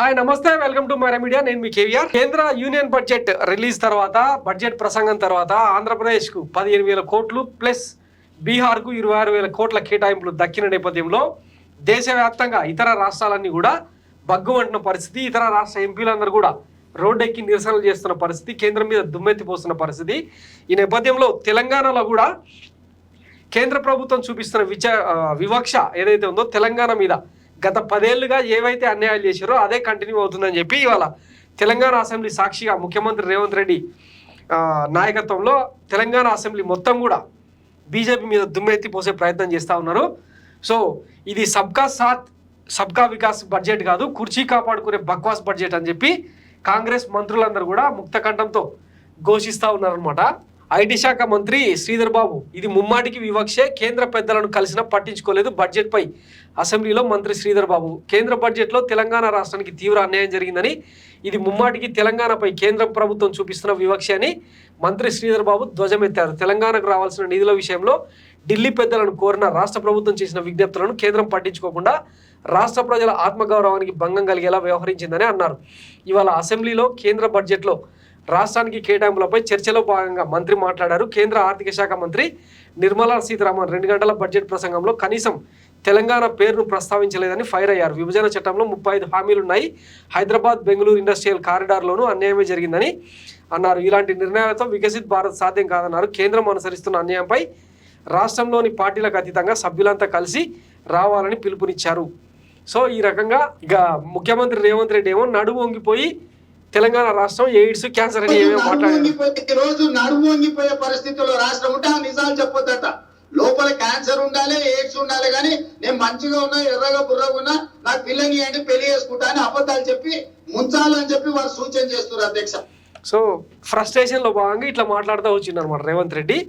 Hi నమస్తే welcome to my media. నేను మీ కేవీఆర్. కేంద్ర యూనియన్ బడ్జెట్ రిలీజ్ తర్వాత బడ్జెట్ ప్రసంగం తర్వాత ఆంధ్రప్రదేశ్కు 15,000 కోట్లు ప్లస్ బీహార్కు 26,000 కోట్ల కేటాయింపులు దక్కిన నేపథ్యంలో దేశవ్యాప్తంగా ఇతర రాష్ట్రాలన్నీ కూడా బగ్గుమంటున్న పరిస్థితి, ఇతర రాష్ట్ర ఎంపీలందరూ కూడా రోడ్డెక్కి నిరసనలు చేస్తున్న పరిస్థితి, కేంద్రం మీద దుమ్మెత్తిపోస్తున్న పరిస్థితి. ఈ నేపథ్యంలో తెలంగాణలో కూడా కేంద్ర ప్రభుత్వం చూపిస్తున్న వివక్ష ఏదైతే ఉందో తెలంగాణ మీద గత 10 ఏళ్లుగా ఏవైతే అన్యాయాలు చేశారో అదే కంటిన్యూ అవుతుందని చెప్పి ఇవాళ తెలంగాణ అసెంబ్లీ సాక్షిగా ముఖ్యమంత్రి రేవంత్ రెడ్డి నాయకత్వంలో తెలంగాణ అసెంబ్లీ మొత్తం కూడా బీజేపీ మీద దుమ్మెత్తి పోసే ప్రయత్నం చేస్తూ ఉన్నారు. సో ఇది సబ్కా సాత్ సబ్కా వికాస్ బడ్జెట్ కాదు, కుర్చీ కాపాడుకునే బక్వాస్ బడ్జెట్ అని చెప్పి కాంగ్రెస్ మంత్రులందరూ కూడా ముక్తకంఠంతో ఘోషిస్తూ ఉన్నారనమాట. ఐటీ శాఖ మంత్రి శ్రీధర్ బాబు ఇది ముమ్మాటికి వివక్షే, కేంద్ర పెద్దలను కలిసినా పట్టించుకోలేదు బడ్జెట్పై అసెంబ్లీలో మంత్రి శ్రీధర్ బాబు. కేంద్ర బడ్జెట్లో తెలంగాణ రాష్ట్రానికి తీవ్ర అన్యాయం జరిగిందని, ఇది ముమ్మాటికి తెలంగాణపై కేంద్ర ప్రభుత్వం చూపిస్తున్న వివక్ష అని మంత్రి శ్రీధర్ బాబు ధ్వజమెత్తారు. తెలంగాణకు రావాల్సిన నిధుల విషయంలో ఢిల్లీ పెద్దలను కోరిన రాష్ట్ర ప్రభుత్వం చేసిన విజ్ఞప్తులను కేంద్రం పట్టించుకోకుండా రాష్ట్ర ప్రజల ఆత్మగౌరవానికి భంగం కలిగేలా వ్యవహరించిందని అన్నారు. ఇవాళ అసెంబ్లీలో కేంద్ర బడ్జెట్లో రాష్ట్రానికి కేటాయింపులపై చర్చలో భాగంగా మంత్రి మాట్లాడారు. కేంద్ర ఆర్థిక శాఖ మంత్రి నిర్మలా సీతారామన్ 2 గంటల బడ్జెట్ ప్రసంగంలో కనీసం తెలంగాణ పేరును ప్రస్తావించలేదని ఫైర్ అయ్యారు. విభజన చట్టంలో 35 హామీలున్నాయి, హైదరాబాద్ బెంగళూరు ఇండస్ట్రియల్ కారిడార్లోనూ అన్యాయమే జరిగిందని అన్నారు. ఇలాంటి నిర్ణయాలతో వికసిత్ భారత్ సాధ్యం కాదన్నారు. కేంద్రం అనుసరిస్తున్న అన్యాయంపై రాష్ట్రంలోని పార్టీలకు అతీతంగా సభ్యులంతా కలిసి రావాలని పిలుపునిచ్చారు. సో ఈ రకంగా ఇక ముఖ్యమంత్రి రేవంత్ రెడ్డి ఏమో నడుము వంగిపోయి తెలంగాణ రాష్ట్రం ఎయిడ్స్ క్యాన్సర్ అని ఏమేమి మాట్లాడారు. రోజు నడుము వంగిపోయే పరిస్థితుల్లో రాష్ట్రం ఉంటే ఆ నిజాలు చెప్పొద్దట. లోపల క్యాన్సర్ ఉండాలి, ఎయిడ్స్ ఉండాలి, కానీ నేను మంచిగా ఉన్నా, ఎర్రగా బుర్రగా ఉన్నా, నాకు పిల్లని అంటే పెళ్లి చేసుకుంటా అని అబద్ధాలు చెప్పి ముంచాలని చెప్పి వారు సూచన చేస్తున్నారు అధ్యక్ష. సో ఫ్రస్ట్రేషన్ లో భాగంగా ఇట్లా మాట్లాడుతూ వచ్చింది అనమాట రేవంత్ రెడ్డి.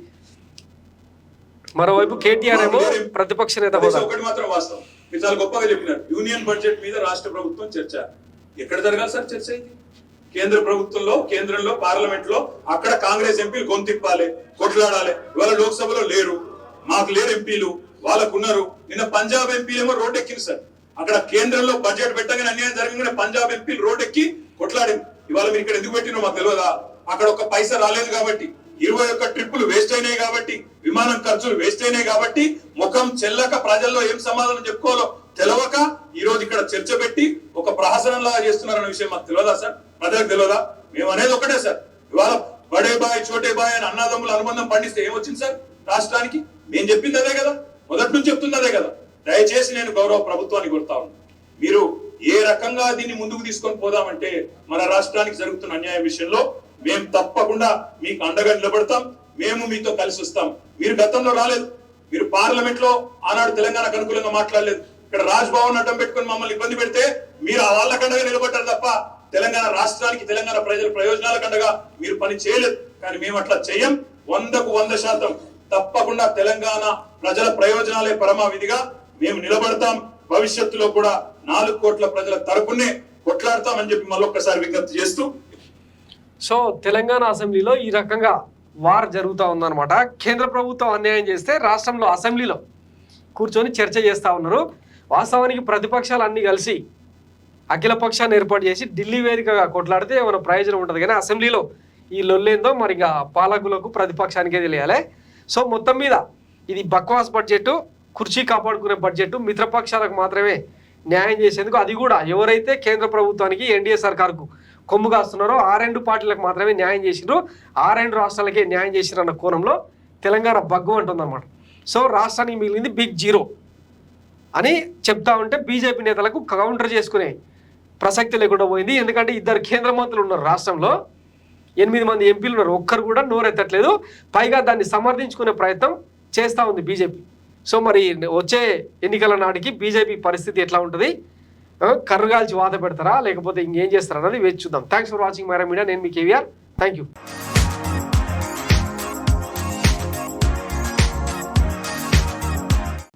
మరోవైపు కేటీఆర్ ఏమో ప్రతిపక్ష నేత. ఒకటి మాత్రం వాస్తవం, మీరు చాలా గొప్పగా చెప్పినారు. యూనియన్ బడ్జెట్ మీద రాష్ట్ర ప్రభుత్వం చర్చ ఎక్కడ జరగాలి సార్? చర్చ ఇది కేంద్ర ప్రభుత్వంలో, కేంద్రంలో, పార్లమెంట్ లో. అక్కడ కాంగ్రెస్ ఎంపీలు గొంతిప్పాలి, కొట్లాడాలి. ఇవాళ లోక్సభలో లేరు, మాకు లేరు ఎంపీలు, వాళ్ళకున్నారు. నిన్న పంజాబ్ ఎంపీలు ఏమో రోడ్ ఎక్కింది సార్. అక్కడ కేంద్రంలో బడ్జెట్ పెట్టగానే అన్యాయం జరగగానే పంజాబ్ ఎంపీలు రోడ్ ఎక్కి కొట్లాడింది. ఇవాళ మీరు ఇక్కడ ఎందుకు పెట్టినో మాకు తెలియదా? అక్కడ ఒక పైసా రాలేదు కాబట్టి, 21 ట్రిప్పులు వేస్ట్ అయినాయి కాబట్టి, విమానం ఖర్చులు వేస్ట్ అయినాయి కాబట్టి, ముఖం చెల్లక ప్రజల్లో ఏం సమాధానం చెప్పుకోవాలో తెలవక ఈ రోజు ఇక్కడ చర్చ పెట్టి ఒక ప్రహసనం లాగా చేస్తున్నారన్న విషయం మాకు తెలియదా సార్? ప్రజలకు తెలియదా? మేము అనేది ఒకటే సార్, ఇవాళ బడే బాయ్ చోటే బాయ్ అని అన్నదమ్ముల అనుబంధం పండిస్తే ఏమొచ్చింది సార్ రాష్ట్రానికి? మేము చెప్పింది అదే కదా, మొదటి నుంచి చెప్తుంది అదే కదా. దయచేసి నేను గౌరవ ప్రభుత్వాన్ని కోరుతా ఉన్నాను, మీరు ఏ రకంగా దీన్ని ముందుకు తీసుకొని పోదామంటే మన రాష్ట్రానికి జరుగుతున్న అన్యాయం విషయంలో మేము తప్పకుండా మీకు అండగా నిలబడతాం, మేము మీతో కలిసి వస్తాం. మీరు గతంలో రాలేదు, మీరు పార్లమెంట్ లో ఆనాడు తెలంగాణకు అనుకూలంగా మాట్లాడలేదు. ఇక్కడ రాజ్ భవన్ అడ్డం పెట్టుకుని మమ్మల్ని ఇబ్బంది పెడితే మీరు వాళ్ళకండగా నిలబడ్డారు తప్ప తెలంగాణ రాష్ట్రానికి, తెలంగాణ ప్రజల ప్రయోజనాలకండగా మీరు పని చేయలేదు. కానీ మేము అట్లా చెయ్యం. 100కు 100% తప్పకుండా తెలంగాణ ప్రజల ప్రయోజనాలే పరమావిధిగా మేము నిలబడతాం. భవిష్యత్తులో కూడా 4 కోట్ల ప్రజల తరపునే కొట్లాడతామని చెప్పి మళ్ళొక్కసారి విజ్ఞప్తి చేస్తూ, సో తెలంగాణ అసెంబ్లీలో ఈ రకంగా వార్ జరుగుతూ ఉందన్నమాట. కేంద్ర ప్రభుత్వం అన్యాయం చేస్తే రాష్ట్రంలో అసెంబ్లీలో కూర్చొని చర్చ చేస్తూ ఉన్నారు. వాస్తవానికి ప్రతిపక్షాలు అన్నీ కలిసి అఖిల పక్షాన్ని ఏర్పాటు చేసి ఢిల్లీ వేదికగా కొట్లాడితే ఏమైనా ప్రయోజనం ఉంటుంది, కానీ అసెంబ్లీలో ఈ లొల్లేందో మరి ఇక పాలకులకు ప్రతిపక్షానికే తెలియాలి. సో మొత్తం మీద ఇది బక్వాస్ బడ్జెట్, కుర్చీ కాపాడుకునే బడ్జెట్, మిత్రపక్షాలకు మాత్రమే న్యాయం చేసేందుకు, అది కూడా ఎవరైతే కేంద్ర ప్రభుత్వానికి ఎన్డీఏ సర్కార్కు కొమ్ము కాస్తున్నారో ఆ 2 పార్టీలకు మాత్రమే న్యాయం చేసినారు, ఆ 2 రాష్ట్రాలకే న్యాయం చేసినారు అన్న కోణంలో తెలంగాణ బగ్గు అంటుందన్నమాట. సో రాష్ట్రానికి మిగిలింది బిగ్ జీరో అని చెప్తా ఉంటే బీజేపీ నేతలకు కౌంటర్ చేసుకునే ప్రసక్తి లేకుండా పోయింది. ఎందుకంటే 2 కేంద్ర మంత్రులు ఉన్నారు రాష్ట్రంలో, 8 మంది ఎంపీలు ఉన్నారు, ఒక్కరు కూడా నోరెత్తట్లేదు. పైగా దాన్ని సమర్థించుకునే ప్రయత్నం చేస్తూ ఉంది బీజేపీ. సో మరి వచ్చే ఎన్నికల నాటికి బీజేపీ పరిస్థితి ఎట్లా ఉంటుంది? కర్రుగాల్చి వాత పెడతారా లేకపోతే ఇంకేం చేస్తారా అన్నది వేచి చూద్దాం. Thanks for watching my media. నేను మీ కేవీఆర్. Thank you.